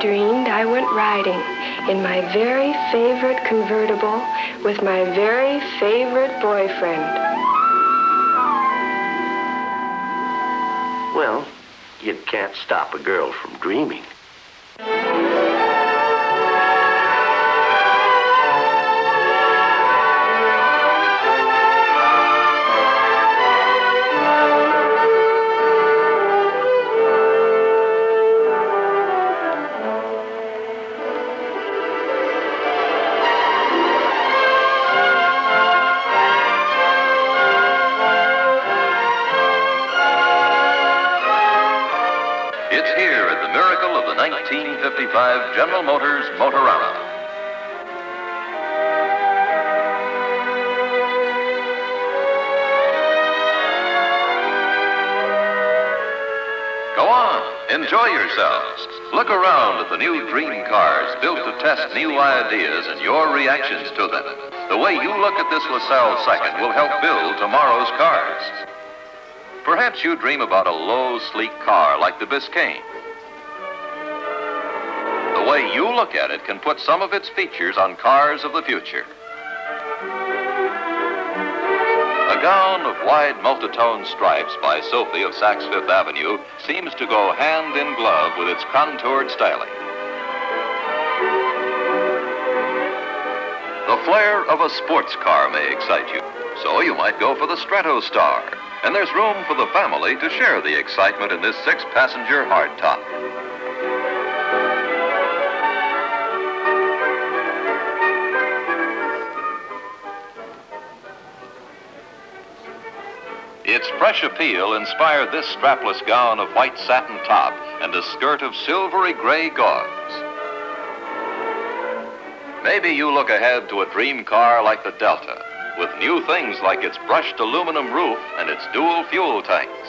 dreamed I went riding in my very favorite convertible with my very favorite boyfriend. Well, you can't stop a girl from dreaming. It's here at the miracle of the 1955 General Motors Motorama. Go on, enjoy yourselves. Look around at the new dream cars built to test new ideas and your reactions to them. The way you look at this LaSalle second will help build tomorrow's cars. Perhaps you dream about a low, sleek car like the Biscayne. The way you look at it can put some of its features on cars of the future. A gown of wide multitone stripes by Sophie of Saks Fifth Avenue seems to go hand in glove with its contoured styling. The flair of a sports car may excite you, so you might go for the Stratostar. And there's room for the family to share the excitement in this 6-passenger hardtop. Its fresh appeal inspired this strapless gown of white satin top and a skirt of silvery gray gauze. Maybe you look ahead to a dream car like the Delta, with new things like its brushed aluminum roof and its dual fuel tanks.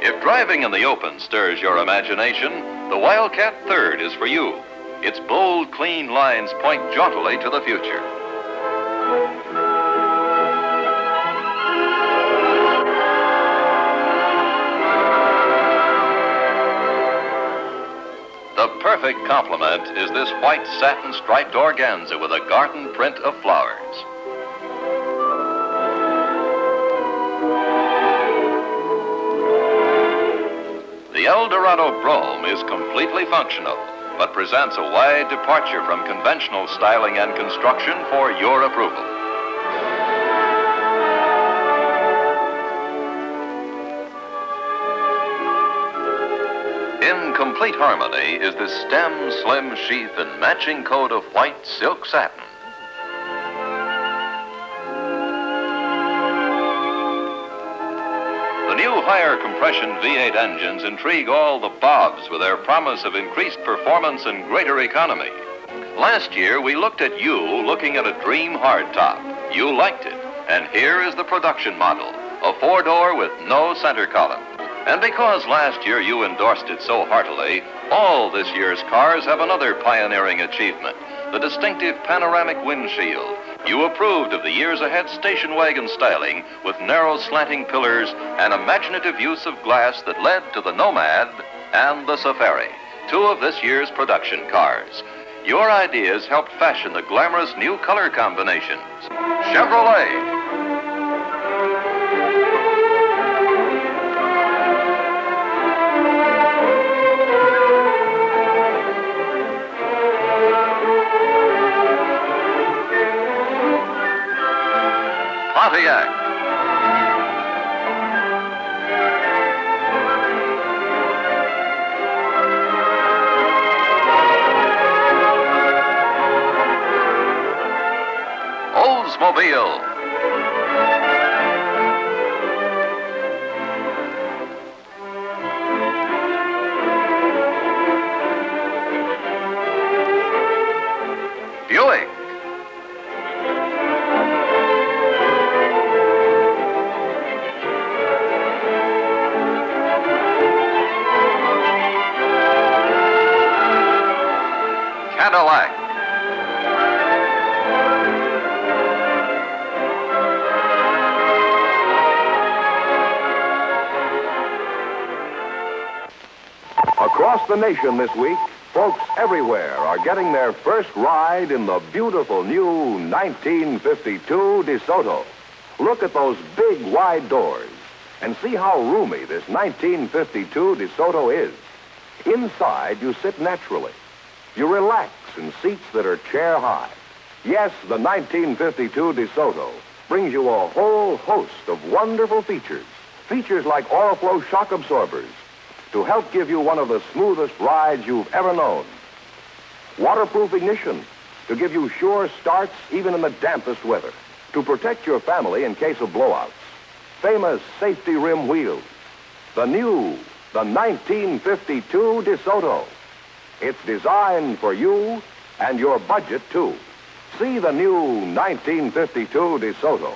If driving in the open stirs your imagination, the Wildcat Third is for you. Its bold, clean lines point jauntily to the future. The perfect complement is this white satin striped organza with a garden print of flowers. The Eldorado Brougham is completely functional, but presents a wide departure from conventional styling and construction for your approval. In complete harmony is this stem, slim sheath and matching coat of white silk satin. The new higher compression V8 engines intrigue all the Bobs with their promise of increased performance and greater economy. Last year, we looked at you looking at a dream hardtop. You liked it, and here is the production model, a 4-door with no center column. And because last year you endorsed it so heartily, all this year's cars have another pioneering achievement, the distinctive panoramic windshield. You approved of the years ahead station wagon styling with narrow slanting pillars and imaginative use of glass that led to the Nomad and the Safari, 2 of this year's production cars. Your ideas helped fashion the glamorous new color combinations. Chevrolet. Pontiac. Oldsmobile. Buick. Cadillac. Across the nation this week, folks everywhere are getting their first ride in the beautiful new 1952 DeSoto. Look at those big, wide doors and see how roomy this 1952 DeSoto is. Inside, you sit naturally. You relax in seats that are chair high. Yes, the 1952 DeSoto brings you a whole host of wonderful features. Features like Oriflow shock absorbers to help give you one of the smoothest rides you've ever known. Waterproof ignition to give you sure starts even in the dampest weather. To protect your family in case of blowouts. Famous safety rim wheels. The 1952 DeSoto. It's designed for you and your budget, too. See the new 1952 DeSoto.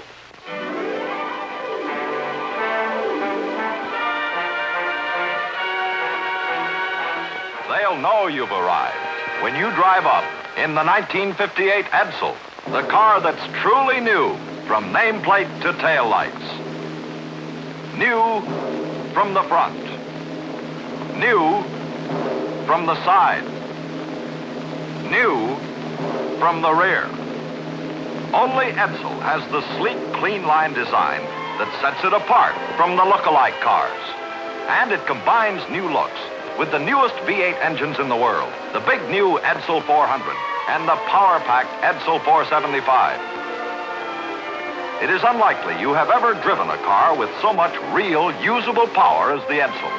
They'll know you've arrived when you drive up in the 1958 Edsel, the car that's truly new from nameplate to taillights. New from the front. New from the side. New from the rear. Only Edsel has the sleek, clean line design that sets it apart from the look-alike cars. And it combines new looks with the newest V8 engines in the world, the big new Edsel 400 and the power-packed Edsel 475. It is unlikely you have ever driven a car with so much real, usable power as the Edsel.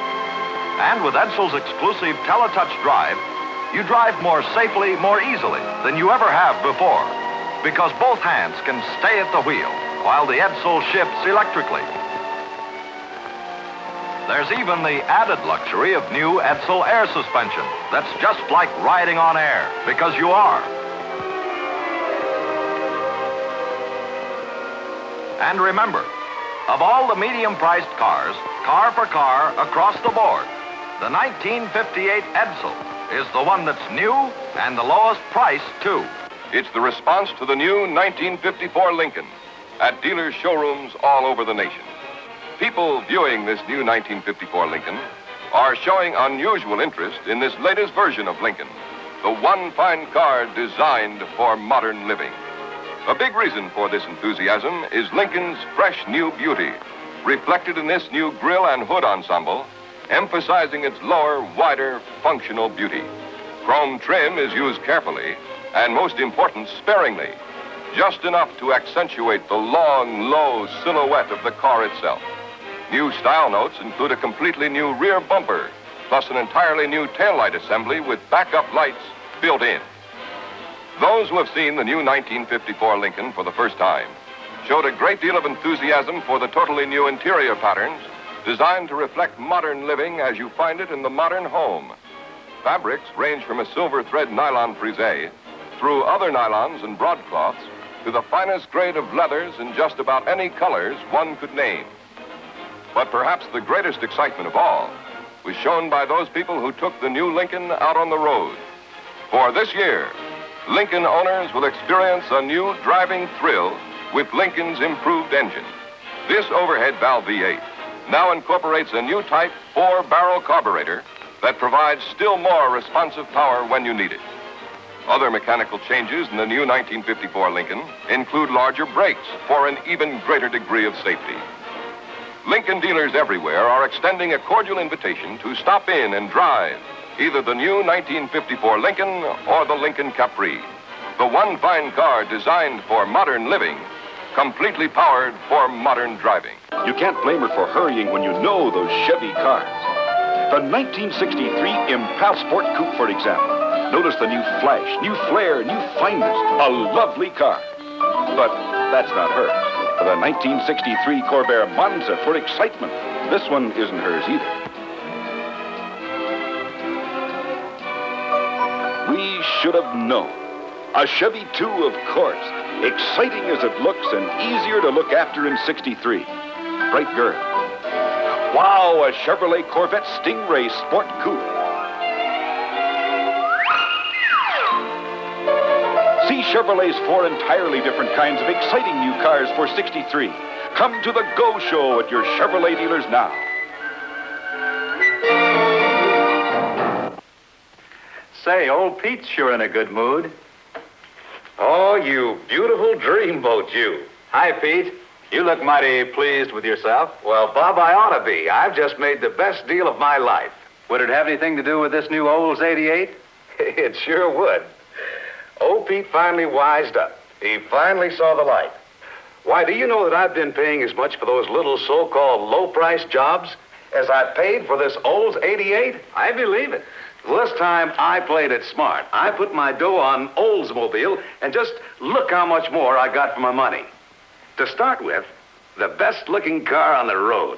And with Edsel's exclusive Teletouch drive, you drive more safely, more easily than you ever have before, because both hands can stay at the wheel while the Edsel shifts electrically. There's even the added luxury of new Edsel air suspension that's just like riding on air, because you are. And remember, of all the medium-priced cars, car for car, across the board, the 1958 Edsel is the one that's new and the lowest price, too. It's the response to the new 1954 Lincoln at dealers' showrooms all over the nation. People viewing this new 1954 Lincoln are showing unusual interest in this latest version of Lincoln, the one fine car designed for modern living. A big reason for this enthusiasm is Lincoln's fresh new beauty, reflected in this new grille and hood ensemble, emphasizing its lower, wider, functional beauty. Chrome trim is used carefully, and most important, sparingly, just enough to accentuate the long, low silhouette of the car itself. New style notes include a completely new rear bumper, plus an entirely new taillight assembly with backup lights built in. Those who have seen the new 1954 Lincoln for the first time showed a great deal of enthusiasm for the totally new interior patterns designed to reflect modern living as you find it in the modern home. Fabrics range from a silver thread nylon frisé through other nylons and broadcloths to the finest grade of leathers in just about any colors one could name. But perhaps the greatest excitement of all was shown by those people who took the new Lincoln out on the road. For this year, Lincoln owners will experience a new driving thrill with Lincoln's improved engine. This overhead valve V8 now incorporates a new type 4-barrel carburetor that provides still more responsive power when you need it. Other mechanical changes in the new 1954 Lincoln include larger brakes for an even greater degree of safety. Lincoln dealers everywhere are extending a cordial invitation to stop in and drive either the new 1954 Lincoln or the Lincoln Capri, the one fine car designed for modern living, completely powered for modern driving. You can't blame her for hurrying when you know those Chevy cars. The 1963 Impal Sport Coupe, for example. Notice the new flash, new flair, new fineness. A lovely car. But that's not hers. The 1963 Corvair Monza for excitement. This one isn't hers either. We should have known. A Chevy 2, of course. Exciting as it looks and easier to look after in 63. Bright girl. Wow, a Chevrolet Corvette Stingray Sport Coupe. See Chevrolet's 4 entirely different kinds of exciting new cars for 63. Come to the Go Show at your Chevrolet dealers now. Say, old Pete's sure in a good mood. Oh, you beautiful dreamboat, you. Hi, Pete. You look mighty pleased with yourself. Well, Bob, I ought to be. I've just made the best deal of my life. Would it have anything to do with this new Olds 88? It sure would. Old Pete finally wised up. He finally saw the light. Why, do you know that I've been paying as much for those little so-called low-price jobs as I paid for this Olds 88? I believe it. Well, this time I played it smart. I put my dough on Oldsmobile, and just look how much more I got for my money. To start with, the best-looking car on the road.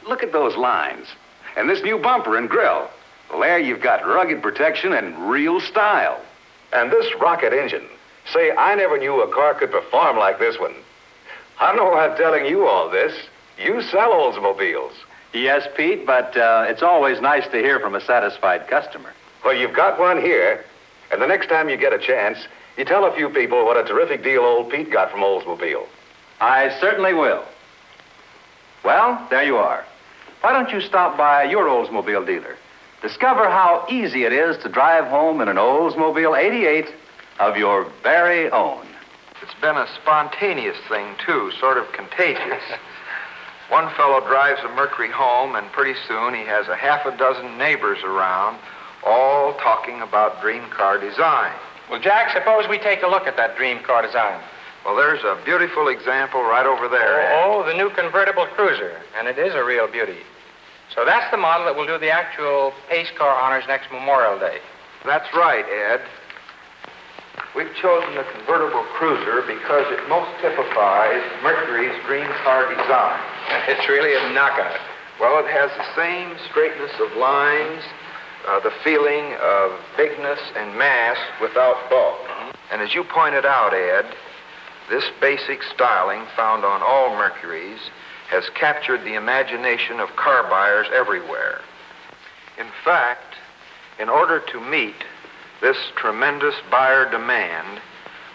Look at those lines. And this new bumper and grille. Well, there you've got rugged protection and real style. And this rocket engine. Say, I never knew a car could perform like this one. I know I'm telling you all this. You sell Oldsmobiles. Yes, Pete, but it's always nice to hear from a satisfied customer. Well, you've got one here. And the next time you get a chance, you tell a few people what a terrific deal old Pete got from Oldsmobile. I certainly will. Well, there you are. Why don't you stop by your Oldsmobile dealer? Discover how easy it is to drive home in an Oldsmobile 88 of your very own. It's been a spontaneous thing, too, sort of contagious. One fellow drives a Mercury home, and pretty soon he has a half a dozen neighbors around, all talking about dream car design. Well, Jack, suppose we take a look at that dream car design. Well, there's a beautiful example right over there, Ed. Oh, the new convertible cruiser, and it is a real beauty. So that's the model that will do the actual pace car honors next Memorial Day. That's right, Ed. We've chosen the convertible cruiser because it most typifies Mercury's dream car design. It's really a knockout. Well, it has the same straightness of lines, the feeling of bigness and mass without bulk. And as you pointed out, Ed, this basic styling found on all Mercuries has captured the imagination of car buyers everywhere. In fact, in order to meet this tremendous buyer demand,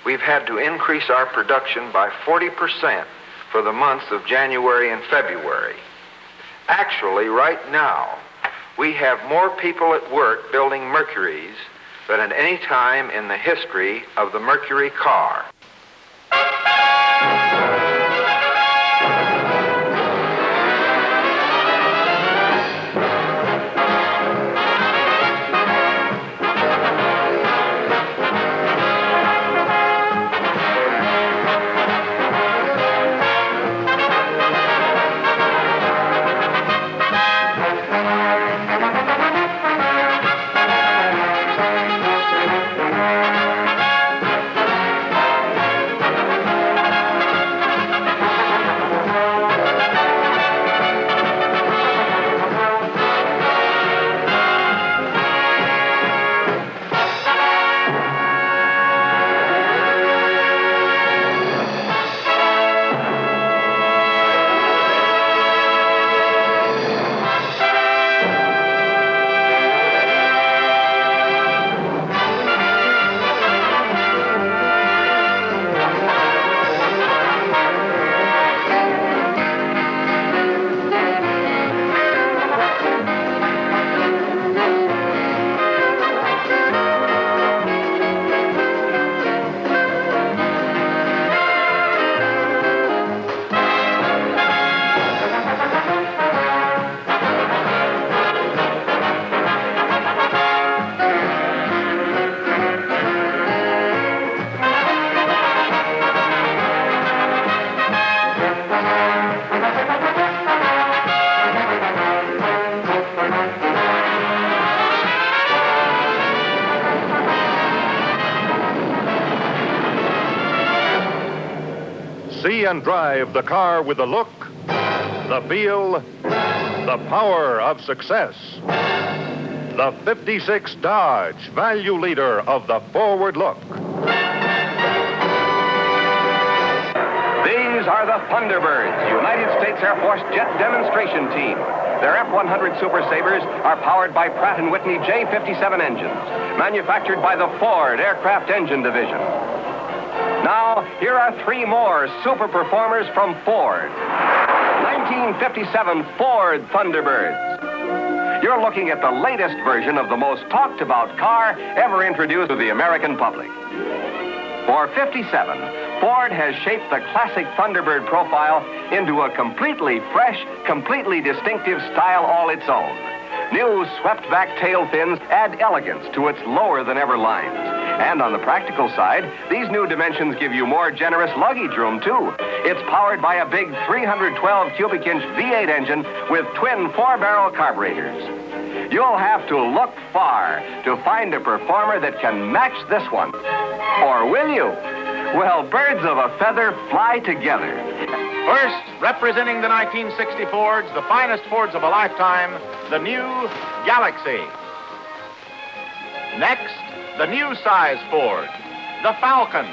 we've had to increase our production by 40% for the months of January and February. Actually, right now, we have more people at work building Mercuries than at any time in the history of the Mercury car. See and drive the car with the look, the feel, the power of success. The 56 Dodge, value leader of the forward look. These are the Thunderbirds, United States Air Force jet demonstration team. Their F-100 Super Sabres are powered by Pratt & Whitney J57 engines, manufactured by the Ford Aircraft Engine Division. Now, here are three more super performers from Ford. 1957 Ford Thunderbirds. you're looking at the latest version of the most talked about car ever introduced to the American public. For 57, Ford has shaped the classic Thunderbird profile into a completely fresh, completely distinctive style all its own. New swept-back tail fins add elegance to its lower-than-ever lines. And on the practical side, these new dimensions give you more generous luggage room, too. It's powered by a big 312 cubic inch V8 engine with twin 4-barrel carburetors. You'll have to look far to find a performer that can match this one. Or will you? Well, birds of a feather fly together. First, representing the 1960 Fords, the finest Fords of a lifetime, the new Galaxy. Next, the new size Ford, the Falcon.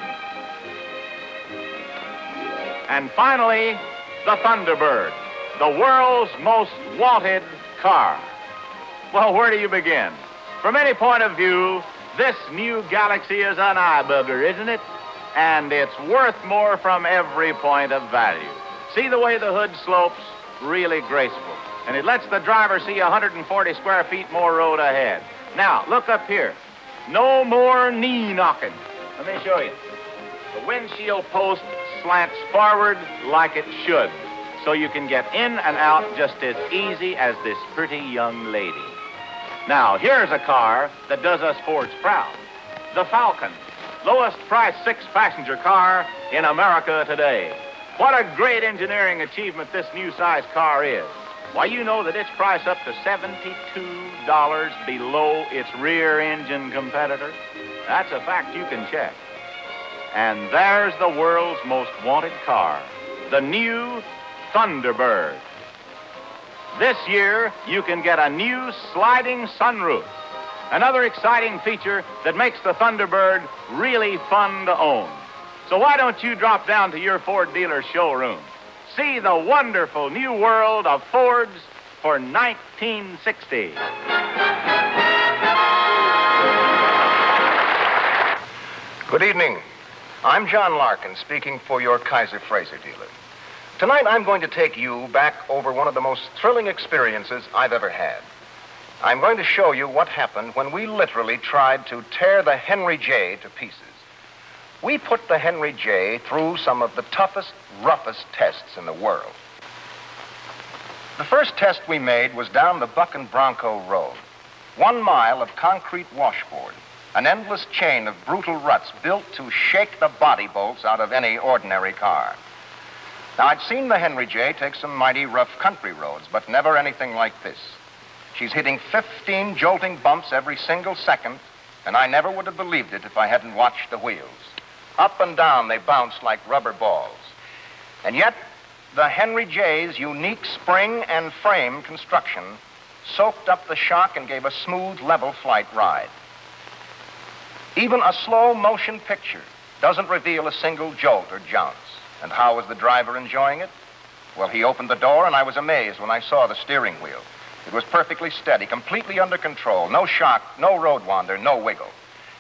And finally, the Thunderbird, the world's most wanted car. Well, where do you begin? From any point of view, this new Galaxy is an eye bugger, isn't it? And it's worth more from every point of value. See the way the hood slopes? Really graceful. And it lets the driver see 140 square feet more road ahead. Now, look up here. No more knee knocking. Let me show you. The windshield post slants forward like it should, so you can get in and out just as easy as this pretty young lady. Now, here's a car that does us Fords proud. The Falcon. Lowest price 6-passenger car in America today. What a great engineering achievement this new size car is. Why, you know that it's priced up to $72 below its rear engine competitor. That's a fact you can check. And there's the world's most wanted car, the new Thunderbird. This year, you can get a new sliding sunroof. Another exciting feature that makes the Thunderbird really fun to own. So why don't you drop down to your Ford dealer showroom? See the wonderful new world of Fords for 1960. Good evening. I'm John Larkin, speaking for your Kaiser Fraser dealer. Tonight, I'm going to take you back over one of the most thrilling experiences I've ever had. I'm going to show you what happened when we literally tried to tear the Henry J to pieces. We put the Henry J through some of the toughest, roughest tests in the world. The first test we made was down the Buck and Bronco Road. 1 mile of concrete washboard, an endless chain of brutal ruts built to shake the body bolts out of any ordinary car. Now, I'd seen the Henry J take some mighty rough country roads, but never anything like this. She's hitting 15 jolting bumps every single second, and I never would have believed it if I hadn't watched the wheels. Up and down they bounce like rubber balls. And yet, the Henry J's unique spring and frame construction soaked up the shock and gave a smooth, level flight ride. Even a slow motion picture doesn't reveal a single jolt or jounce. And how was the driver enjoying it? Well, he opened the door, and I was amazed when I saw the steering wheel. It was perfectly steady, completely under control. No shock, no road wander, no wiggle.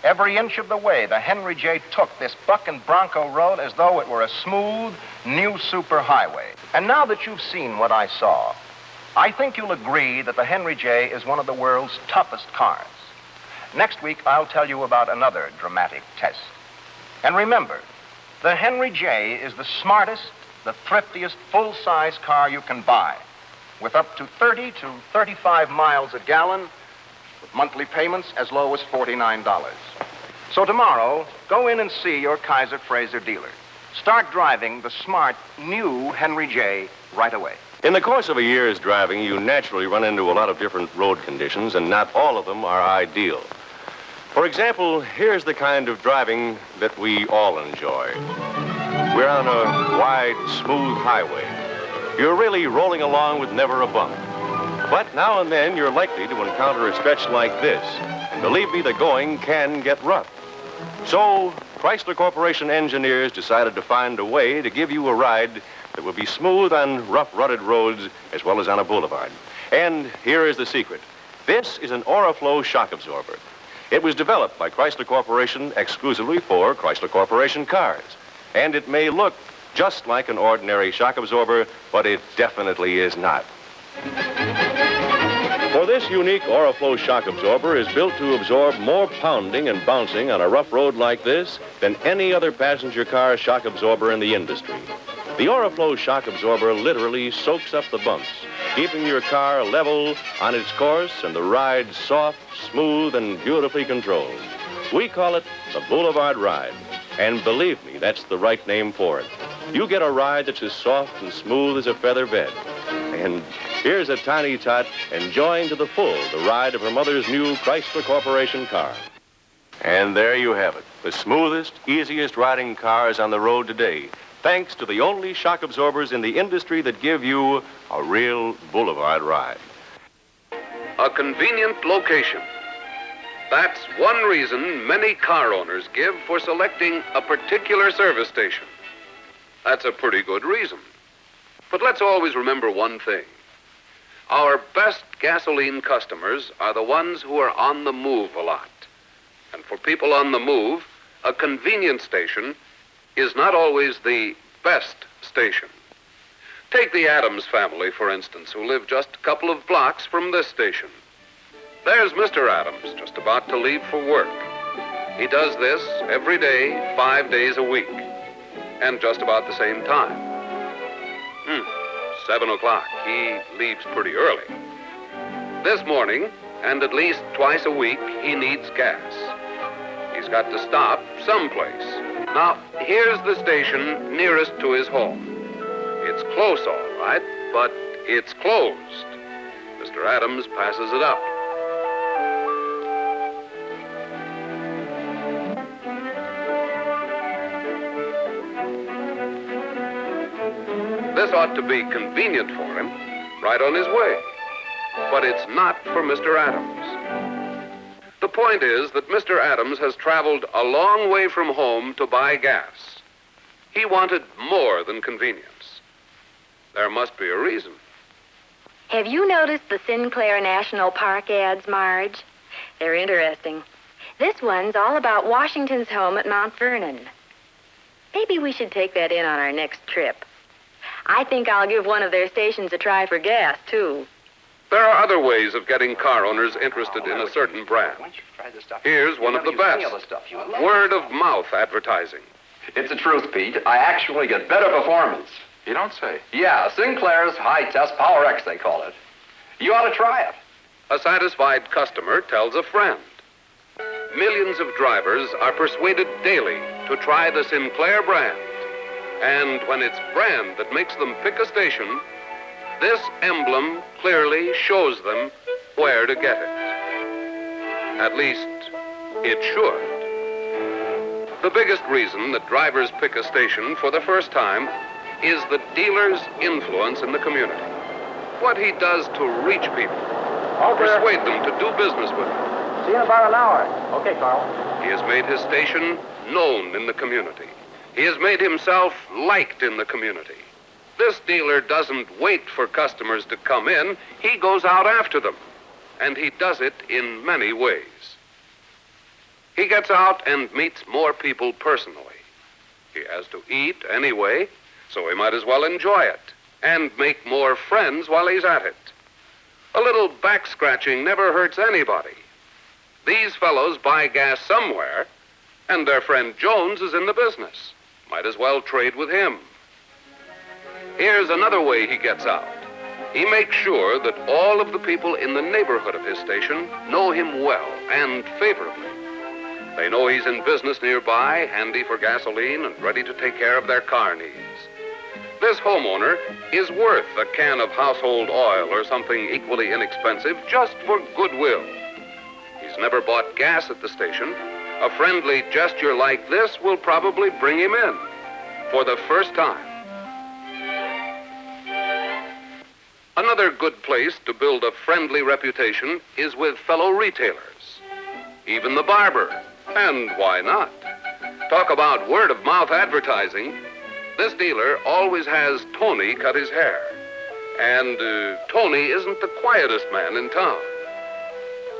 Every inch of the way, the Henry J took this Buck and Bronco Road as though it were a smooth, new superhighway. And now that you've seen what I saw, I think you'll agree that the Henry J is one of the world's toughest cars. Next week, I'll tell you about another dramatic test. And remember, the Henry J is the smartest, the thriftiest, full-size car you can buy, with up to 30 to 35 miles a gallon, with monthly payments as low as $49. So tomorrow, go in and see your Kaiser Fraser dealer. Start driving the smart, new Henry J right away. In the course of a year's driving, you naturally run into a lot of different road conditions, and not all of them are ideal. For example, here's the kind of driving that we all enjoy. We're on a wide, smooth highway. You're really rolling along with never a bump. But now and then, you're likely to encounter a stretch like this. And believe me, the going can get rough. So, Chrysler Corporation engineers decided to find a way to give you a ride that will be smooth on rough, rutted roads as well as on a boulevard. And here is the secret. This is an Oriflow shock absorber. It was developed by Chrysler Corporation exclusively for Chrysler Corporation cars. And it may look just like an ordinary shock absorber, but it definitely is not. For this This unique Oriflow shock absorber is built to absorb more pounding and bouncing on a rough road like this than any other passenger car shock absorber in the industry. The Oriflow shock absorber literally soaks up the bumps, keeping your car level on its course and the ride soft, smooth, and beautifully controlled. We call it the Boulevard Ride. And believe me, that's the right name for it. You get a ride that's as soft and smooth as a feather bed. And here's a tiny tot enjoying to the full the ride of her mother's new Chrysler Corporation car. And there you have it, the smoothest, easiest riding cars on the road today, thanks to the only shock absorbers in the industry that give you a real boulevard ride. A convenient location. That's one reason many car owners give for selecting a particular service station. That's a pretty good reason. But let's always remember one thing. Our best gasoline customers are the ones who are on the move a lot. And for people on the move, a convenience station is not always the best station. Take the Adams family, for instance, who live just a couple of blocks from this station. There's Mr. Adams, just about to leave for work. He does this every day, 5 days a week, and just about the same time. 7 o'clock. He leaves pretty early. This morning, and at least twice a week, he needs gas. He's got to stop someplace. Now, here's the station nearest to his home. It's close, all right, but it's closed. Mr. Adams passes it up. This ought to be convenient for him, right on his way. But it's not for Mr. Adams. The point is that Mr. Adams has traveled a long way from home to buy gas. He wanted more than convenience. There must be a reason. Have you noticed the Sinclair National Park ads, Marge? They're interesting. This one's all about Washington's home at Mount Vernon. Maybe we should take that in on our next trip. I think I'll give one of their stations a try for gas, too. There are other ways of getting car owners interested in a certain brand. Here's one of the best. Word of mouth advertising. It's the truth, Pete. I actually get better performance. You don't say. Yeah, Sinclair's High Test Power X, they call it. You ought to try it. A satisfied customer tells a friend. Millions of drivers are persuaded daily to try the Sinclair brand. And when it's brand that makes them pick a station, this emblem clearly shows them where to get it. At least, it should. The biggest reason that drivers pick a station for the first time is the dealer's influence in the community. What he does to reach people, persuade them to do business with him. See you in about an hour. Okay, Carl. He has made his station known in the community. He has made himself liked in the community. This dealer doesn't wait for customers to come in. He goes out after them. And he does it in many ways. He gets out and meets more people personally. He has to eat anyway, so he might as well enjoy it and make more friends while he's at it. A little back scratching never hurts anybody. These fellows buy gas somewhere, and their friend Jones is in the business. Might as well trade with him. Here's another way he gets out. He makes sure that all of the people in the neighborhood of his station know him well and favorably. They know he's in business nearby, handy for gasoline, and ready to take care of their car needs. This homeowner is worth a can of household oil or something equally inexpensive just for goodwill. He's never bought gas at the station. A friendly gesture like this will probably bring him in for the first time. Another good place to build a friendly reputation is with fellow retailers, even the barber, and why not? Talk about word-of-mouth advertising. This dealer always has Tony cut his hair, and Tony isn't the quietest man in town.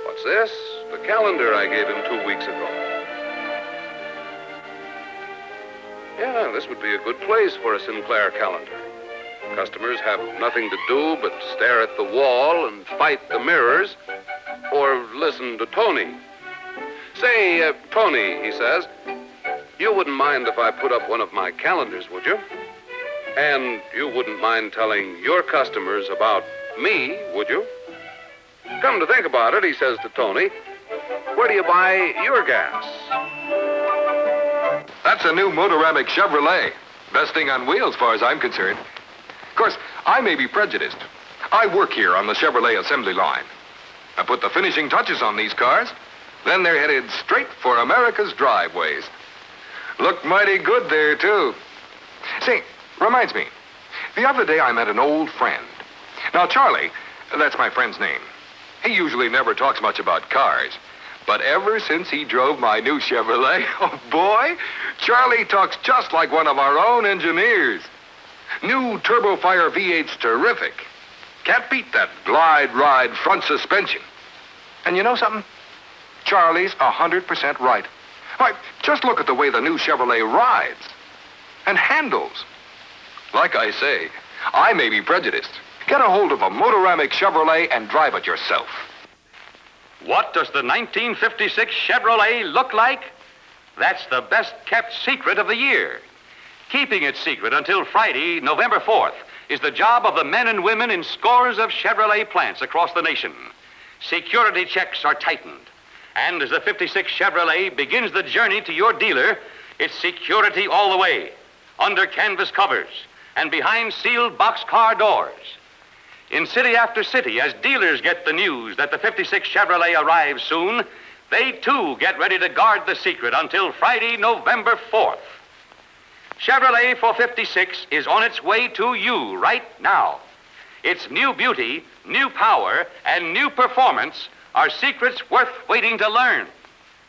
What's this? The calendar I gave him 2 weeks ago. Yeah, this would be a good place for a Sinclair calendar. Customers have nothing to do but stare at the wall and fight the mirrors or listen to Tony. Say, Tony, he says, you wouldn't mind if I put up one of my calendars, would you? And you wouldn't mind telling your customers about me, would you? Come to think about it, he says to Tony, where do you buy your gas? That's a new motoramic Chevrolet. Best thing on wheels, as far as I'm concerned. Of course, I may be prejudiced. I work here on the Chevrolet assembly line. I put the finishing touches on these cars, then they're headed straight for America's driveways. Look mighty good there, too. Say, reminds me, the other day I met an old friend. Now, Charlie, that's my friend's name. He usually never talks much about cars. But ever since he drove my new Chevrolet, oh boy, Charlie talks just like one of our own engineers. New Turbofire V8's terrific. Can't beat that glide ride front suspension. And you know something? Charlie's 100% right. Why, just look at the way the new Chevrolet rides and handles. Like I say, I may be prejudiced. Get a hold of a motoramic Chevrolet and drive it yourself. What does the 1956 Chevrolet look like? That's the best-kept secret of the year. Keeping it secret until Friday, November 4th, is the job of the men and women in scores of Chevrolet plants across the nation. Security checks are tightened. And as the 56 Chevrolet begins the journey to your dealer, it's security all the way, under canvas covers, and behind sealed boxcar doors. In city after city, as dealers get the news that the 56 Chevrolet arrives soon, they too get ready to guard the secret until Friday, November 4th. Chevrolet 456 is on its way to you right now. Its new beauty, new power, and new performance are secrets worth waiting to learn.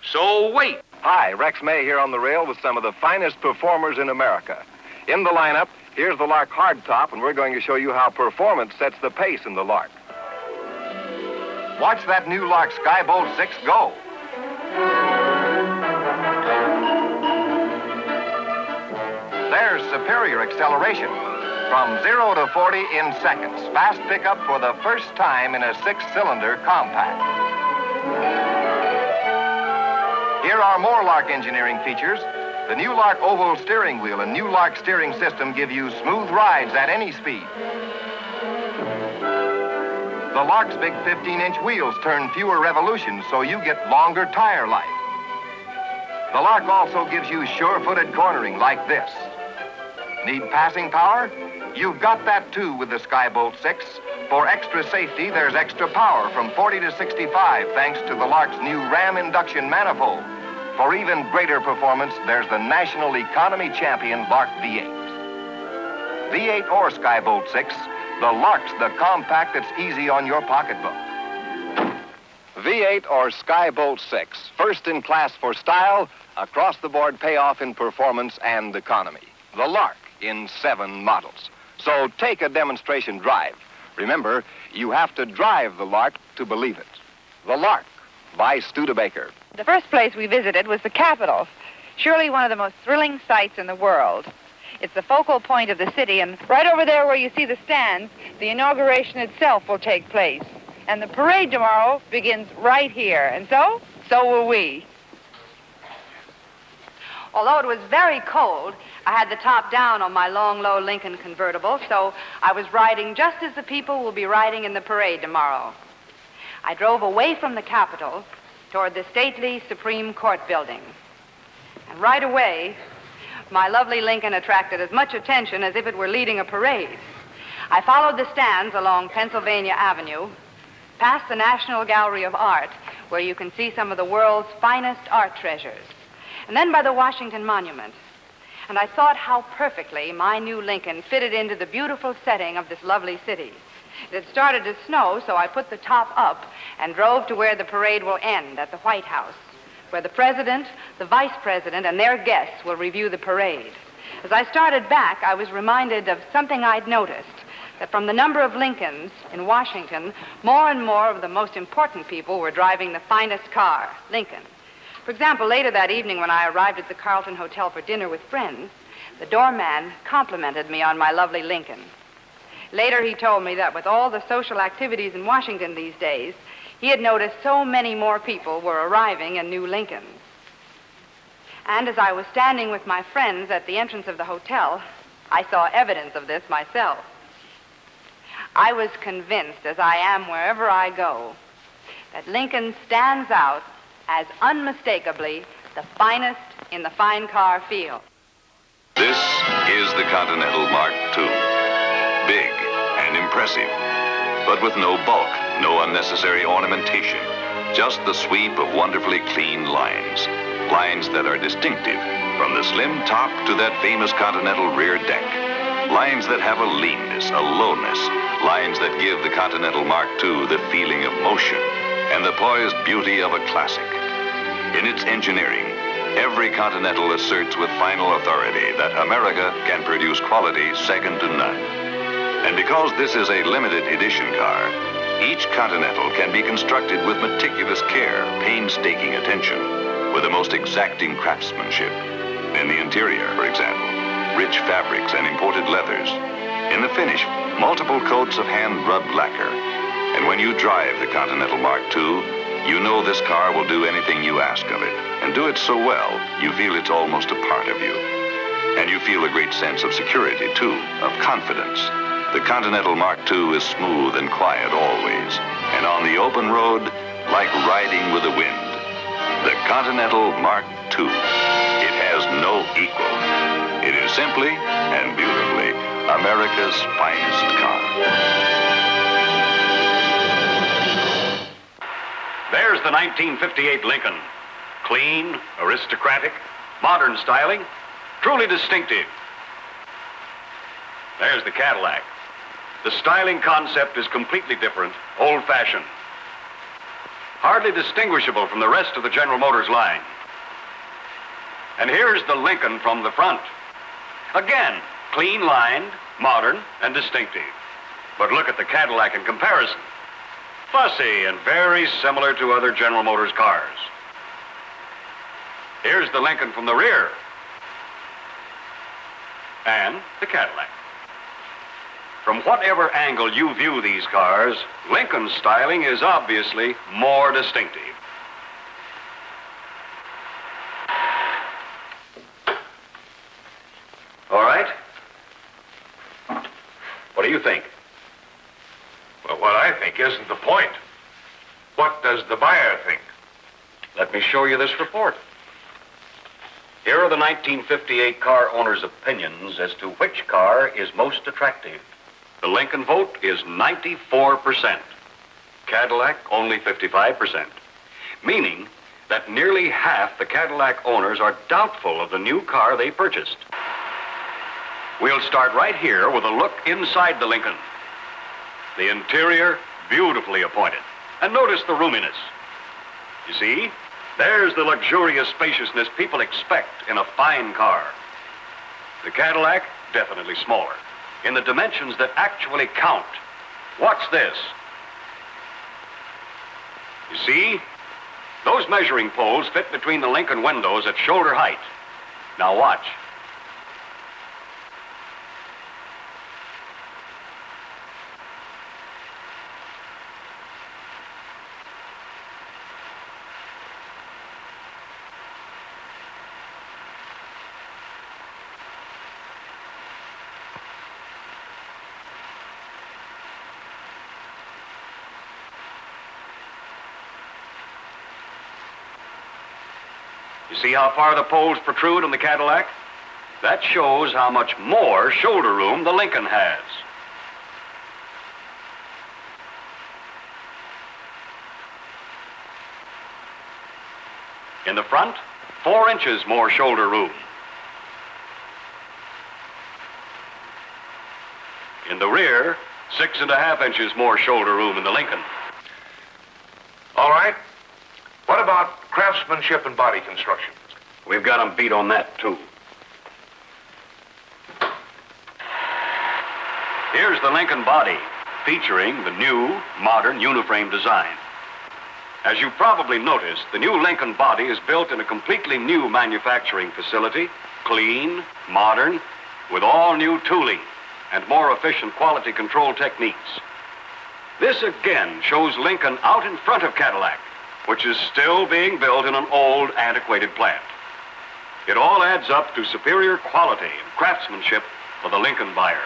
So wait. Hi, Rex May here on the rail with some of the finest performers in America. In the lineup, here's the Lark Hardtop, and we're going to show you how performance sets the pace in the Lark. Watch that new Lark Skybolt 6 go. There's superior acceleration. From 0 to 40 in seconds. Fast pickup for the first time in a 6-cylinder compact. Here are more Lark engineering features. The new Lark oval steering wheel and new Lark steering system give you smooth rides at any speed. The Lark's big 15-inch wheels turn fewer revolutions, so you get longer tire life. The Lark also gives you sure-footed cornering like this. Need passing power? You've got that too with the Skybolt 6. For extra safety, there's extra power from 40 to 65 thanks to the Lark's new Ram induction manifold. For even greater performance, there's the national economy champion Lark V8. V8 or Skybolt 6, the Lark's the compact that's easy on your pocketbook. V8 or Skybolt 6, first in class for style, across-the-board payoff in performance and economy. The Lark in 7 models. So take a demonstration drive. Remember, you have to drive the Lark to believe it. The Lark by Studebaker. The first place we visited was the Capitol, surely one of the most thrilling sights in the world. It's the focal point of the city, and right over there where you see the stands, the inauguration itself will take place. And the parade tomorrow begins right here, and so will we. Although it was very cold, I had the top down on my long, low Lincoln convertible, so I was riding just as the people will be riding in the parade tomorrow. I drove away from the Capitol toward the stately Supreme Court building. And right away, my lovely Lincoln attracted as much attention as if it were leading a parade. I followed the stands along Pennsylvania Avenue, past the National Gallery of Art, where you can see some of the world's finest art treasures, and then by the Washington Monument. And I thought how perfectly my new Lincoln fitted into the beautiful setting of this lovely city. It had started to snow, so I put the top up and drove to where the parade will end, at the White House, where the president, the vice president, and their guests will review the parade. As I started back, I was reminded of something I'd noticed, that from the number of Lincolns in Washington, more and more of the most important people were driving the finest car, Lincoln. For example, later that evening when I arrived at the Carlton Hotel for dinner with friends, the doorman complimented me on my lovely Lincoln. Later, he told me that with all the social activities in Washington these days, he had noticed so many more people were arriving in new Lincolns. And as I was standing with my friends at the entrance of the hotel, I saw evidence of this myself. I was convinced, as I am wherever I go, that Lincoln stands out as unmistakably the finest in the fine car field. This is the Continental Mark II. Big and impressive, but with no bulk, no unnecessary ornamentation. Just the sweep of wonderfully clean lines. Lines that are distinctive, from the slim top to that famous Continental rear deck. Lines that have a leanness, a lowness. Lines that give the Continental Mark II the feeling of motion and the poised beauty of a classic. In its engineering, every Continental asserts with final authority that America can produce quality second to none. And because this is a limited edition car, each Continental can be constructed with meticulous care, painstaking attention, with the most exacting craftsmanship. In the interior, for example, rich fabrics and imported leathers. In the finish, multiple coats of hand-rubbed lacquer. And when you drive the Continental Mark II, you know this car will do anything you ask of it, and do it so well, you feel it's almost a part of you. And you feel a great sense of security, too, of confidence. The Continental Mark II is smooth and quiet always, and on the open road, like riding with the wind. The Continental Mark II. It has no equal. It is simply and beautifully America's finest car. There's the 1958 Lincoln. Clean, aristocratic, modern styling, truly distinctive. There's the Cadillac. The styling concept is completely different, old-fashioned. Hardly distinguishable from the rest of the General Motors line. And here's the Lincoln from the front. Again, clean-lined, modern, and distinctive. But look at the Cadillac in comparison. Fussy and very similar to other General Motors cars. Here's the Lincoln from the rear. And the Cadillac. From whatever angle you view these cars, Lincoln's styling is obviously more distinctive. All right? What do you think? Well, what I think isn't the point. What does the buyer think? Let me show you this report. Here are the 1958 car owners' opinions as to which car is most attractive. The Lincoln vote is 94%. Cadillac, only 55%. Meaning that nearly half the Cadillac owners are doubtful of the new car they purchased. We'll start right here with a look inside the Lincoln. The interior, beautifully appointed. And notice the roominess. You see, there's the luxurious spaciousness people expect in a fine car. The Cadillac, definitely smaller, in the dimensions that actually count. Watch this. You see, those measuring poles fit between the Lincoln windows at shoulder height. Now watch. You see how far the poles protrude on the Cadillac? That shows how much more shoulder room the Lincoln has. In the front, 4 inches more shoulder room. In the rear, 6.5 inches more shoulder room in the Lincoln. All right. What about craftsmanship and body construction? We've got them beat on that, too. Here's the Lincoln body, featuring the new, modern uniframe design. As you probably noticed, the new Lincoln body is built in a completely new manufacturing facility, clean, modern, with all new tooling. and more efficient quality control techniques. This again shows Lincoln out in front of Cadillac, which is still being built in an old, antiquated plant. It all adds up to superior quality and craftsmanship for the Lincoln buyer.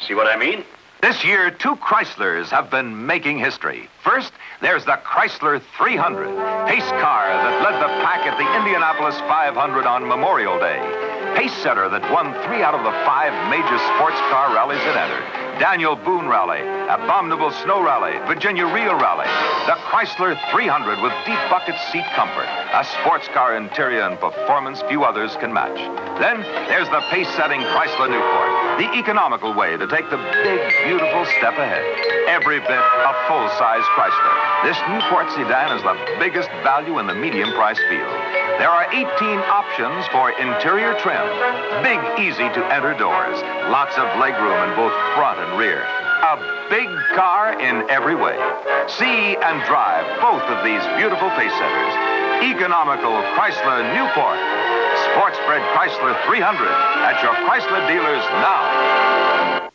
See what I mean? This year, 2 Chryslers have been making history. First, there's the Chrysler 300, pace car that led the pack at the Indianapolis 500 on Memorial Day. Pace setter that won 3 out of the 5 major sports car rallies it entered. Daniel Boone Rally, Abominable Snow Rally, Virginia Reel Rally. The Chrysler 300 with deep bucket seat comfort, a sports car interior and performance few others can match. Then there's the pace-setting Chrysler Newport, the economical way to take the big, beautiful step ahead. Every bit a full-size Chrysler. This Newport sedan is the biggest value in the medium price field. There are 18 options for interior trim. Big, easy-to-enter doors. Lots of legroom in both front and rear. A big car in every way. See and drive both of these beautiful pace setters. Economical Chrysler Newport. Sports bred Chrysler 300 at your Chrysler dealers now.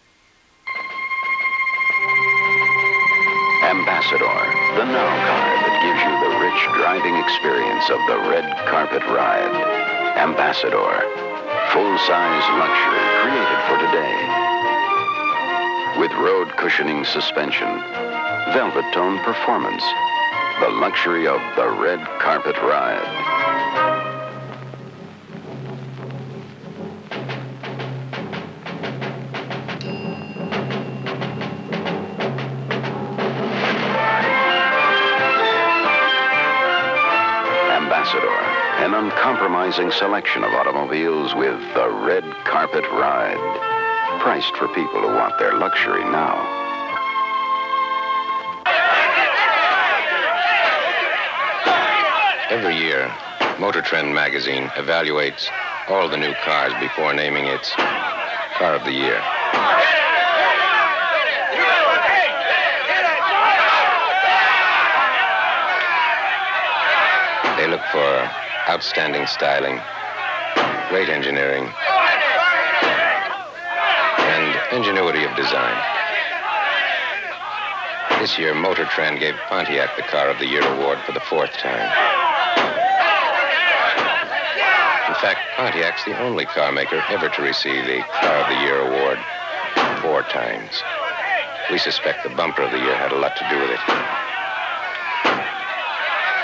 Ambassador, the now car that gives you the rich driving experience of the red carpet ride. Ambassador, full-size luxury created for today. With road cushioning suspension, velvet tone performance, the luxury of the red carpet ride. An uncompromising selection of automobiles with the red carpet ride. Priced for people who want their luxury now. Every year, Motor Trend magazine evaluates all the new cars before naming its Car of the Year. They look for outstanding styling, great engineering, and ingenuity of design. This year, Motor Trend gave Pontiac the Car of the Year award for the 4th time. In fact, Pontiac's the only car maker ever to receive the Car of the Year award 4 times. We suspect the Bumper of the Year had a lot to do with it.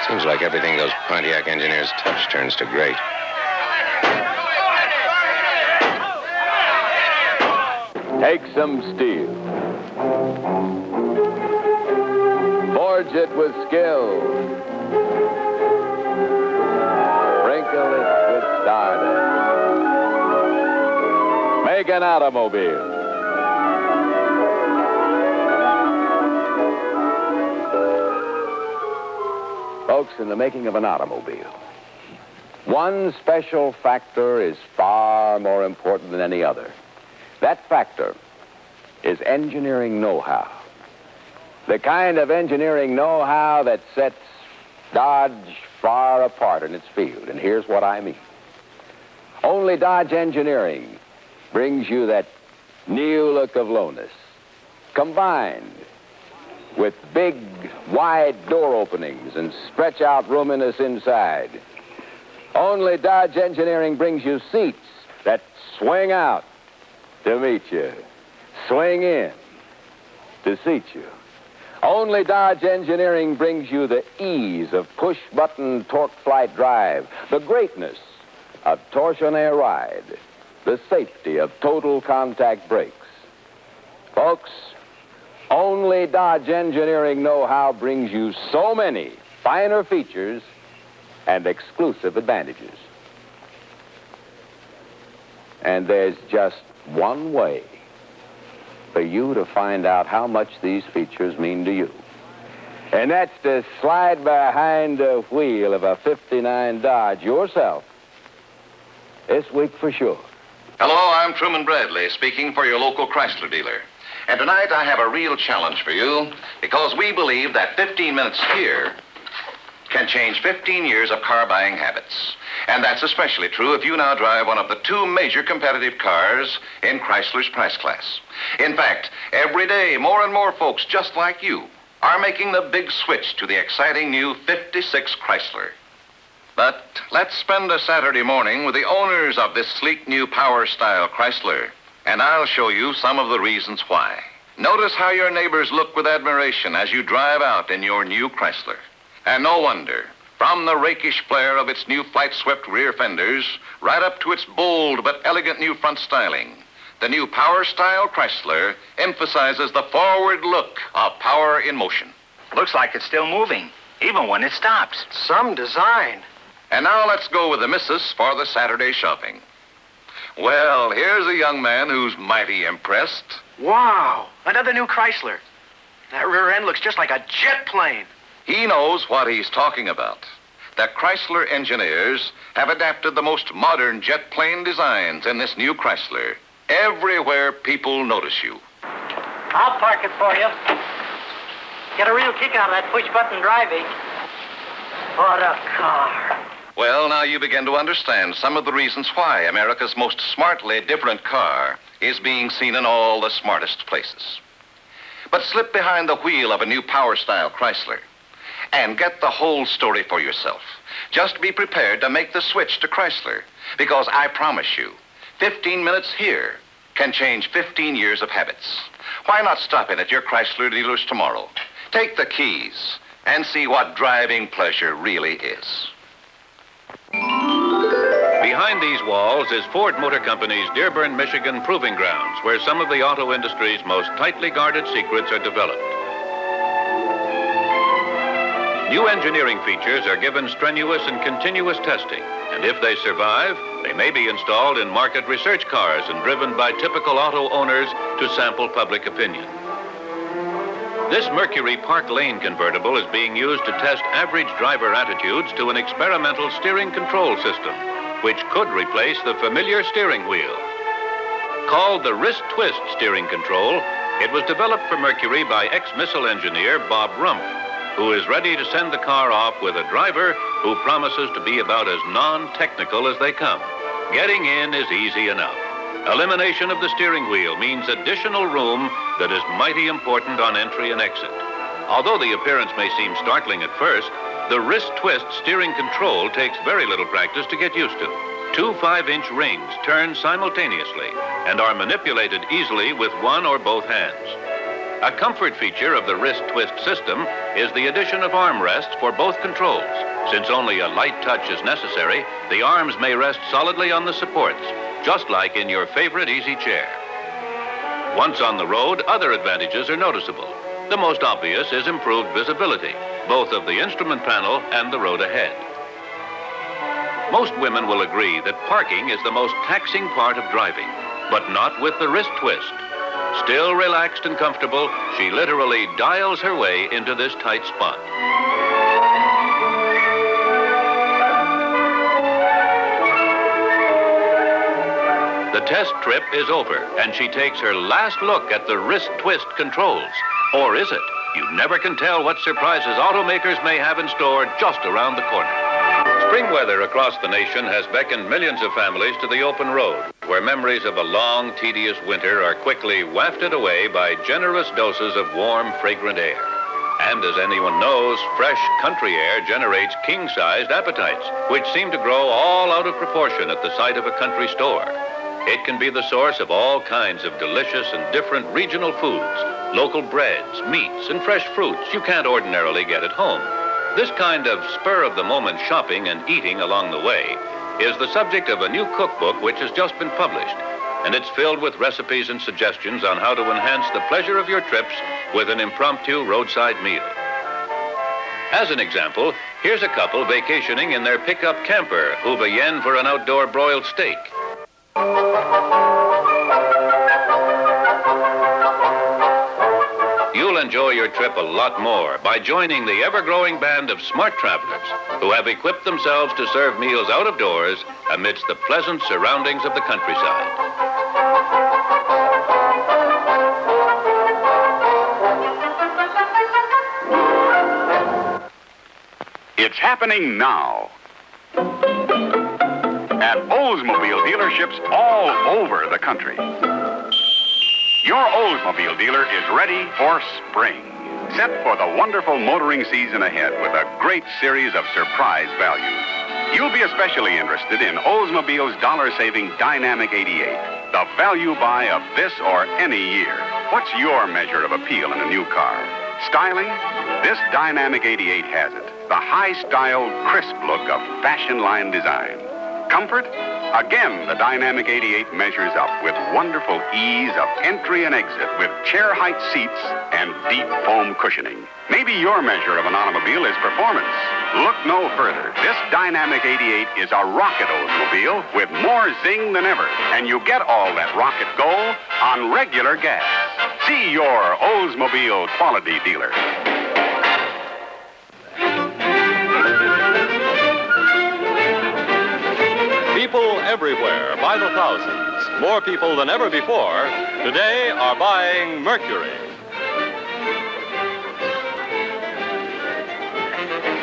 Seems like everything those Pontiac engineers touch turns to great. Take some steel. Forge it with skill. Sprinkle it with stardust. Make an automobile. Folks, in the making of an automobile, one special factor is far more important than any other. That factor is engineering know-how. The kind of engineering know-how that sets Dodge far apart in its field. And here's what I mean. Only Dodge Engineering brings you that new look of lowness, combined with big, wide door openings and stretch-out roominess inside. Only Dodge Engineering brings you seats that swing out to meet you, swing in to seat you. Only Dodge Engineering brings you the ease of push-button torque-flight drive, the greatness of torsionaire ride, the safety of total contact brakes. Folks, only Dodge Engineering know-how brings you so many finer features and exclusive advantages. And there's just one way for you to find out how much these features mean to you. And that's to slide behind the wheel of a 59 Dodge yourself this week for sure. Hello, I'm Truman Bradley, speaking for your local Chrysler dealer. And tonight I have a real challenge for you, because we believe that 15 minutes here can change 15 years of car buying habits. And that's especially true if you now drive one of the two major competitive cars in Chrysler's price class. In fact, every day, more and more folks just like you are making the big switch to the exciting new 56 Chrysler. But let's spend a Saturday morning with the owners of this sleek new power-style Chrysler, and I'll show you some of the reasons why. Notice how your neighbors look with admiration as you drive out in your new Chrysler. And no wonder, from the rakish flare of its new flight-swept rear fenders right up to its bold but elegant new front styling, the new power-style Chrysler emphasizes the forward look of power in motion. Looks like it's still moving, even when it stops. Some design. And now let's go with the missus for the Saturday shopping. Well, here's a young man who's mighty impressed. Wow, another new Chrysler. That rear end looks just like a jet plane. He knows what he's talking about. The Chrysler engineers have adapted the most modern jet plane designs in this new Chrysler. Everywhere people notice you. I'll park it for you. Get a real kick out of that push-button driving. What a car. Well, now you begin to understand some of the reasons why America's most smartly different car is being seen in all the smartest places. But slip behind the wheel of a new power-style Chrysler and get the whole story for yourself. Just be prepared to make the switch to Chrysler, because I promise you, 15 minutes here can change 15 years of habits. Why not stop in at your Chrysler dealers tomorrow? Take the keys and see what driving pleasure really is. Behind these walls is Ford Motor Company's Dearborn, Michigan proving grounds, where some of the auto industry's most tightly guarded secrets are developed. New engineering features are given strenuous and continuous testing, and if they survive, they may be installed in market research cars and driven by typical auto owners to sample public opinion. This Mercury Park Lane convertible is being used to test average driver attitudes to an experimental steering control system, which could replace the familiar steering wheel. Called the wrist twist steering control, it was developed for Mercury by ex-missile engineer Bob Rumpf, who is ready to send the car off with a driver who promises to be about as non-technical as they come. Getting in is easy enough. Elimination of the steering wheel means additional room that is mighty important on entry and exit. Although the appearance may seem startling at first, the wrist twist steering control takes very little practice to get used to. Two 5-inch rings turn simultaneously and are manipulated easily with one or both hands. A comfort feature of the wrist twist system is the addition of armrests for both controls. Since only a light touch is necessary, the arms may rest solidly on the supports, just like in your favorite easy chair. Once on the road, other advantages are noticeable. The most obvious is improved visibility, both of the instrument panel and the road ahead. Most women will agree that parking is the most taxing part of driving, but not with the wrist twist. Still relaxed and comfortable, she literally dials her way into this tight spot. The test trip is over, and she takes her last look at the wrist twist controls. Or is it? You never can tell what surprises automakers may have in store just around the corner. Spring weather across the nation has beckoned millions of families to the open road, where memories of a long, tedious winter are quickly wafted away by generous doses of warm, fragrant air. And as anyone knows, fresh country air generates king-sized appetites, which seem to grow all out of proportion at the sight of a country store. It can be the source of all kinds of delicious and different regional foods, local breads, meats, and fresh fruits you can't ordinarily get at home. This kind of spur-of-the-moment shopping and eating along the way is the subject of a new cookbook which has just been published, and it's filled with recipes and suggestions on how to enhance the pleasure of your trips with an impromptu roadside meal. As an example, here's a couple vacationing in their pickup camper who've a yen for an outdoor broiled steak. You'll enjoy your trip a lot more by joining the ever-growing band of smart travelers who have equipped themselves to serve meals out of doors amidst the pleasant surroundings of the countryside. It's happening now. At Oldsmobile dealerships all over the country. Your Oldsmobile dealer is ready for spring. Set for the wonderful motoring season ahead with a great series of surprise values. You'll be especially interested in Oldsmobile's dollar-saving Dynamic 88, the value buy of this or any year. What's your measure of appeal in a new car? Styling? This Dynamic 88 has it. The high-styled, crisp look of fashion line design. Comfort? Again, the Dynamic 88 measures up with wonderful ease of entry and exit with chair-height seats and deep foam cushioning. Maybe your measure of an automobile is performance. Look no further. This Dynamic 88 is a rocket Oldsmobile with more zing than ever, and you get all that rocket go on regular gas. See your Oldsmobile quality dealer. People everywhere, by the thousands, more people than ever before, today are buying Mercury.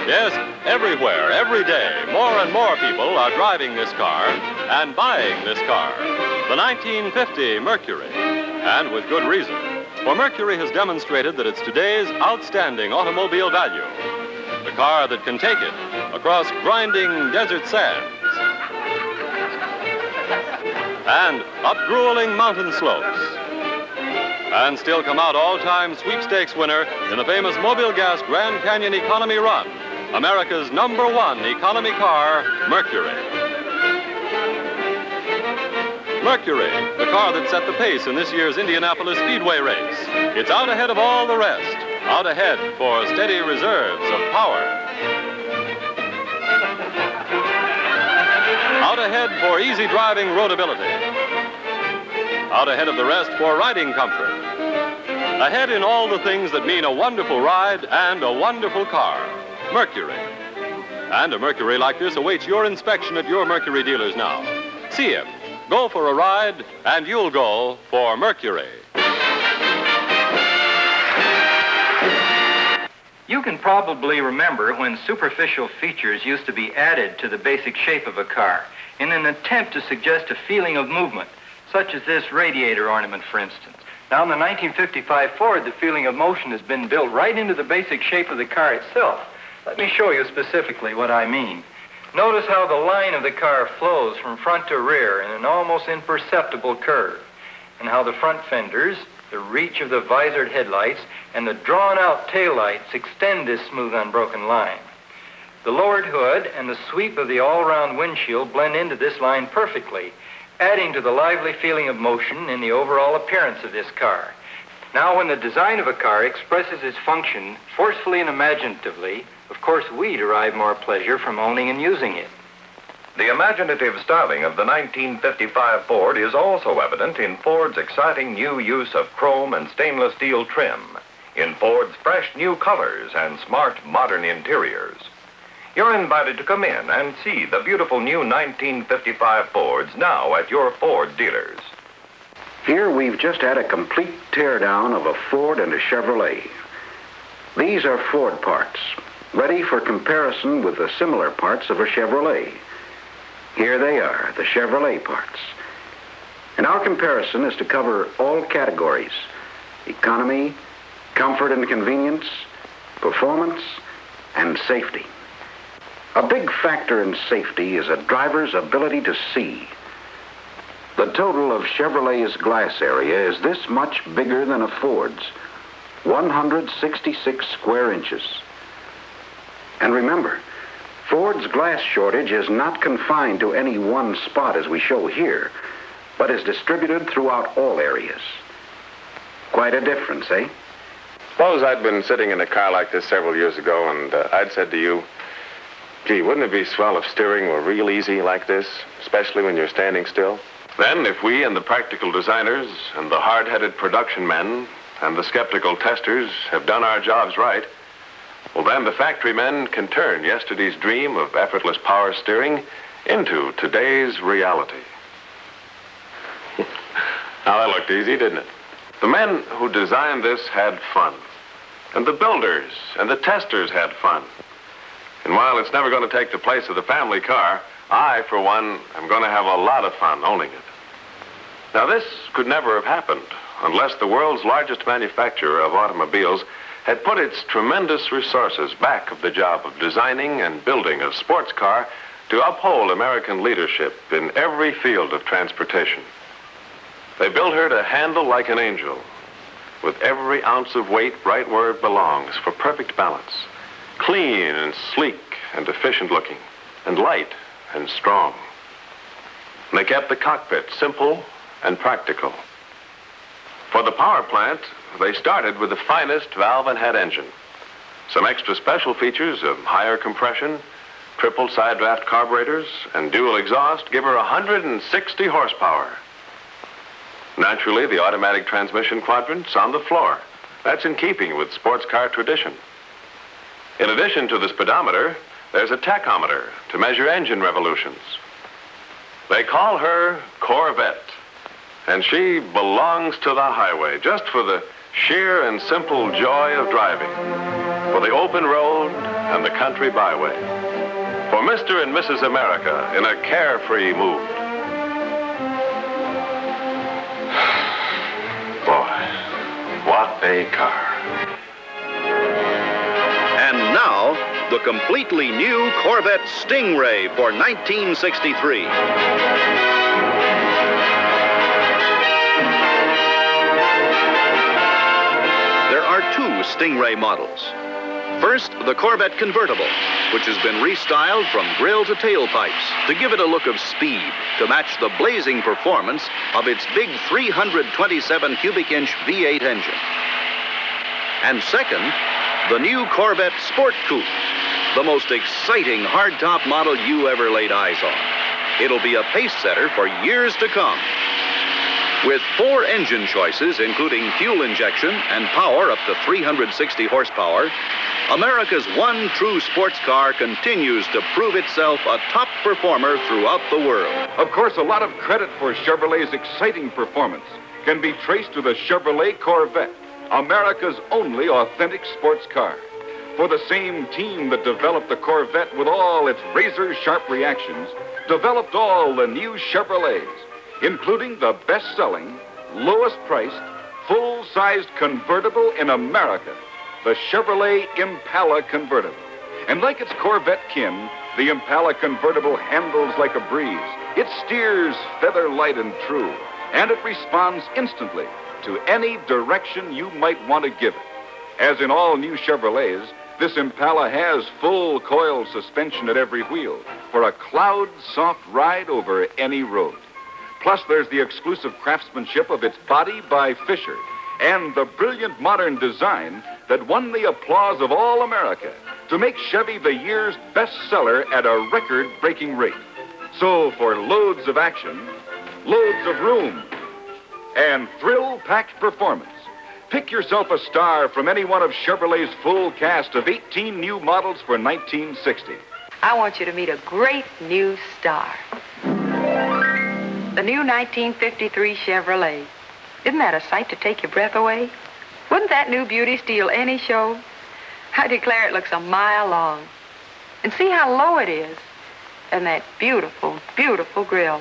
Yes, everywhere, every day, more and more people are driving this car and buying this car, the 1950 Mercury, and with good reason. For Mercury has demonstrated that it's today's outstanding automobile value, the car that can take it across grinding desert sands, and up grueling mountain slopes, and still come out all-time sweepstakes winner in the famous Mobile Gas Grand Canyon Economy Run, America's #1 economy car, Mercury. Mercury, the car that set the pace in this year's Indianapolis Speedway race. It's out ahead of all the rest, out ahead for steady reserves of power. Out ahead for easy driving roadability. Out ahead of the rest for riding comfort. Ahead in all the things that mean a wonderful ride and a wonderful car. Mercury. And a Mercury like this awaits your inspection at your Mercury dealers now. See him. Go for a ride, and you'll go for Mercury. You can probably remember when superficial features used to be added to the basic shape of a car in an attempt to suggest a feeling of movement, such as this radiator ornament, for instance. Now, in the 1955 Ford, the feeling of motion has been built right into the basic shape of the car itself. Let me show you specifically what I mean. Notice how the line of the car flows from front to rear in an almost imperceptible curve, and how the front fenders, the reach of the visored headlights, and the drawn-out taillights extend this smooth, unbroken line. The lowered hood and the sweep of the all-round windshield blend into this line perfectly, adding to the lively feeling of motion in the overall appearance of this car. Now, when the design of a car expresses its function forcefully and imaginatively, of course, we derive more pleasure from owning and using it. The imaginative styling of the 1955 Ford is also evident in Ford's exciting new use of chrome and stainless steel trim, in Ford's fresh new colors and smart modern interiors. You're invited to come in and see the beautiful new 1955 Fords now at your Ford dealers. Here we've just had a complete teardown of a Ford and a Chevrolet. These are Ford parts, ready for comparison with the similar parts of a Chevrolet. Here they are, the Chevrolet parts. And our comparison is to cover all categories: economy, comfort and convenience, performance, and safety. A big factor in safety is a driver's ability to see. The total of Chevrolet's glass area is this much bigger than a Ford's, 166 square inches. And remember, Ford's glass shortage is not confined to any one spot as we show here, but is distributed throughout all areas. Quite a difference, eh? Suppose I'd been sitting in a car like this several years ago, and I'd said to you, gee, wouldn't it be swell if steering were real easy like this, especially when you're standing still? Then, if we and the practical designers and the hard-headed production men and the skeptical testers have done our jobs right, well, then the factory men can turn yesterday's dream of effortless power steering into today's reality. Now, that looked easy, didn't it? The men who designed this had fun. And the builders and the testers had fun. And while it's never going to take the place of the family car, I, for one, am going to have a lot of fun owning it. Now, this could never have happened unless the world's largest manufacturer of automobiles had put its tremendous resources back of the job of designing and building a sports car to uphold American leadership in every field of transportation. They built her to handle like an angel, with every ounce of weight right where it belongs for perfect balance, clean and sleek and efficient looking, and light and strong. And they kept the cockpit simple and practical. For the power plant, they started with the finest valve and head engine. Some extra special features of higher compression, triple side draft carburetors, and dual exhaust give her 160 horsepower. Naturally, the automatic transmission quadrant's on the floor. That's in keeping with sports car tradition. In addition to the speedometer, there's a tachometer to measure engine revolutions. They call her Corvette, and she belongs to the highway just for the sheer and simple joy of driving, for the open road and the country byway, for Mr. and Mrs. America in a carefree mood. Boy, what a car. And now, the completely new Corvette Stingray for 1963. There are two Stingray models. First, the Corvette Convertible, which has been restyled from grille to tailpipes to give it a look of speed to match the blazing performance of its big 327 cubic inch V8 engine. And second, the new Corvette Sport Coupe, the most exciting hardtop model you ever laid eyes on. It'll be a pace setter for years to come. With 4 engine choices, including fuel injection and power up to 360 horsepower, America's one true sports car continues to prove itself a top performer throughout the world. Of course, a lot of credit for Chevrolet's exciting performance can be traced to the Chevrolet Corvette, America's only authentic sports car. For the same team that developed the Corvette with all its razor-sharp reactions, developed all the new Chevrolets, including the best-selling, lowest-priced, full-sized convertible in America, the Chevrolet Impala Convertible. And like its Corvette kin, the Impala Convertible handles like a breeze. It steers feather light and true, and it responds instantly to any direction you might want to give it. As in all new Chevrolets, this Impala has full coil suspension at every wheel for a cloud-soft ride over any road. Plus, there's the exclusive craftsmanship of its body by Fisher and the brilliant modern design that won the applause of all America to make Chevy the year's bestseller at a record-breaking rate. So, for loads of action, loads of room, and thrill-packed performance, pick yourself a star from any one of Chevrolet's full cast of 18 new models for 1960. I want you to meet a great new star. The new 1953 Chevrolet. Isn't that a sight to take your breath away? Wouldn't that new beauty steal any show? I declare it looks a mile long. And see how low it is. And that beautiful, beautiful grille.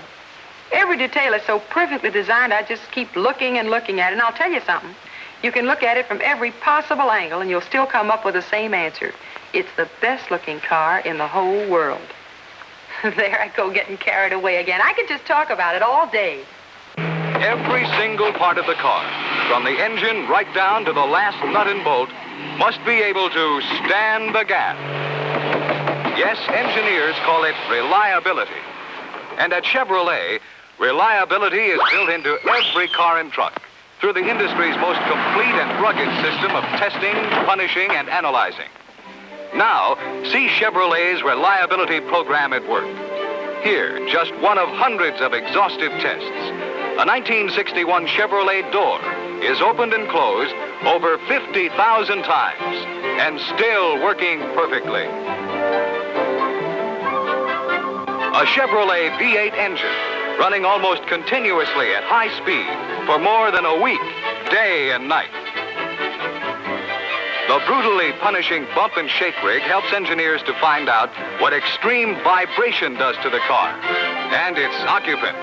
Every detail is so perfectly designed, I just keep looking and looking at it. And I'll tell you something. You can look at it from every possible angle, and you'll still come up with the same answer. It's the best-looking car in the whole world. There I go getting carried away again. I could just talk about it all day. Every single part of the car, from the engine right down to the last nut and bolt, must be able to stand the gap. Yes, engineers call it reliability. And at Chevrolet, reliability is built into every car and truck through the industry's most complete and rugged system of testing, punishing, and analyzing. Now, see Chevrolet's reliability program at work. Here, just one of hundreds of exhaustive tests. A 1961 Chevrolet door is opened and closed over 50,000 times and still working perfectly. A Chevrolet V8 engine running almost continuously at high speed for more than a week, day and night. The brutally punishing bump and shake rig helps engineers to find out what extreme vibration does to the car and its occupants.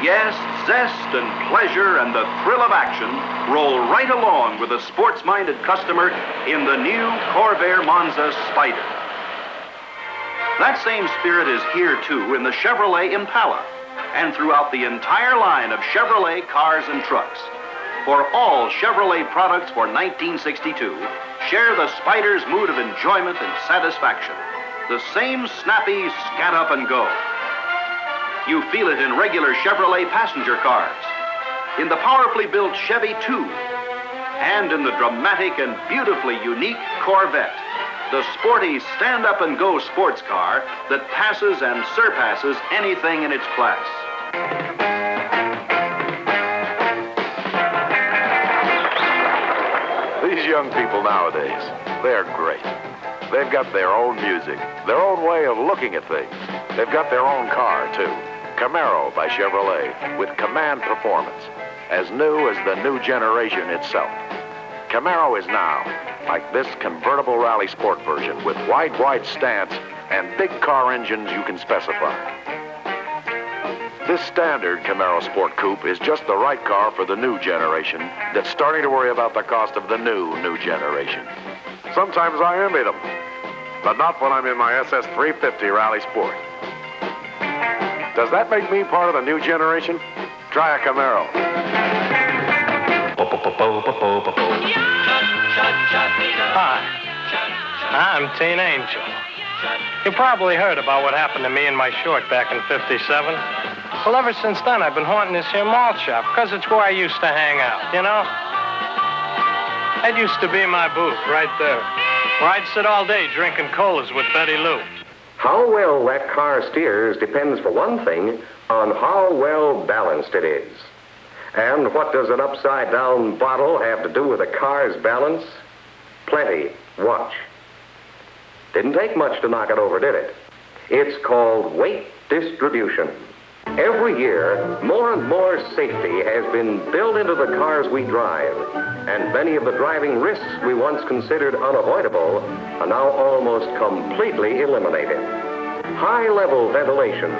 Yes, zest and pleasure and the thrill of action roll right along with a sports-minded customer in the new Corvair Monza Spider. That same spirit is here, too, in the Chevrolet Impala and throughout the entire line of Chevrolet cars and trucks. For all Chevrolet products for 1962 share the Spider's mood of enjoyment and satisfaction. The same snappy scat up and go. You feel it in regular Chevrolet passenger cars, in the powerfully built Chevy 2, and in the dramatic and beautifully unique Corvette, the sporty stand-up-and-go sports car that passes and surpasses anything in its class. These young people nowadays, they're great. They've got their own music, their own way of looking at things. They've got their own car, too. Camaro by Chevrolet, with command performance, as new as the new generation itself. Camaro is now like this convertible rally sport version with wide stance and big car engines you can specify. This standard Camaro Sport Coupe is just the right car for the new generation that's starting to worry about the cost of the new generation. Sometimes I envy them, but not when I'm in my SS 350 Rally Sport. Does that make me part of the new generation? Try a Camaro. Hi, I'm Teen Angel. You probably heard about what happened to me and my short back in '57. Well, ever since then, I've been haunting this here malt shop, because it's where I used to hang out, you know? That used to be my booth, right there, where I'd sit all day drinking colas with Betty Lou. How well that car steers depends, for one thing, on how well balanced it is. And what does an upside-down bottle have to do with a car's balance? Plenty. Watch. Didn't take much to knock it over, did it? It's called weight distribution. Every year, more and more safety has been built into the cars we drive, and many of the driving risks we once considered unavoidable are now almost completely eliminated. High-level ventilation,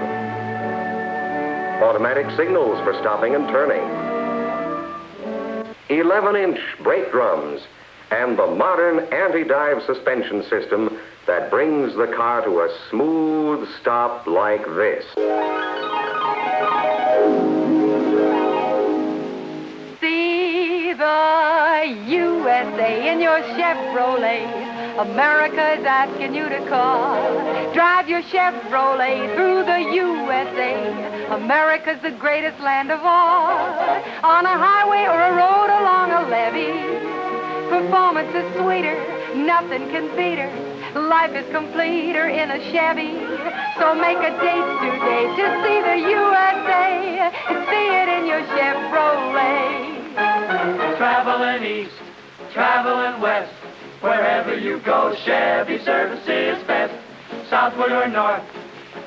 automatic signals for stopping and turning, 11-inch brake drums, and the modern anti-dive suspension system that brings the car to a smooth stop like this. See the USA in your Chevrolet. America is asking you to call. Drive your Chevrolet through the USA. America's the greatest land of all. On a highway or a road along a levee, performance is sweeter, nothing can beat her. Life is completer in a Chevy. So make a date today to see the USA. See it in your Chevrolet. Traveling east, traveling west, wherever you go, Chevy service is best. Southward or north,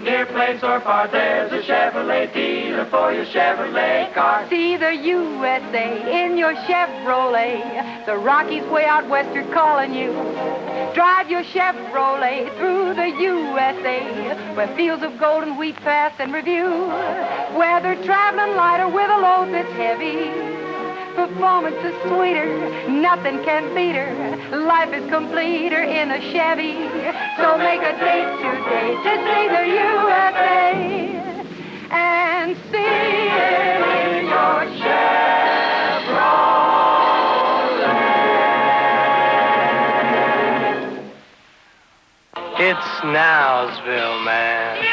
near place or far, there's a Chevrolet dealer for your Chevrolet car. See the USA in your Chevrolet. The Rockies way out west are calling you. Drive your Chevrolet through the USA, where fields of gold and wheat pass and review. Whether traveling light or with a load that's heavy, performance is sweeter, nothing can beat her. Life is completer in a Chevy. So make a date today to see the USA and see it in your Chevrolet. It's Nowsville, man.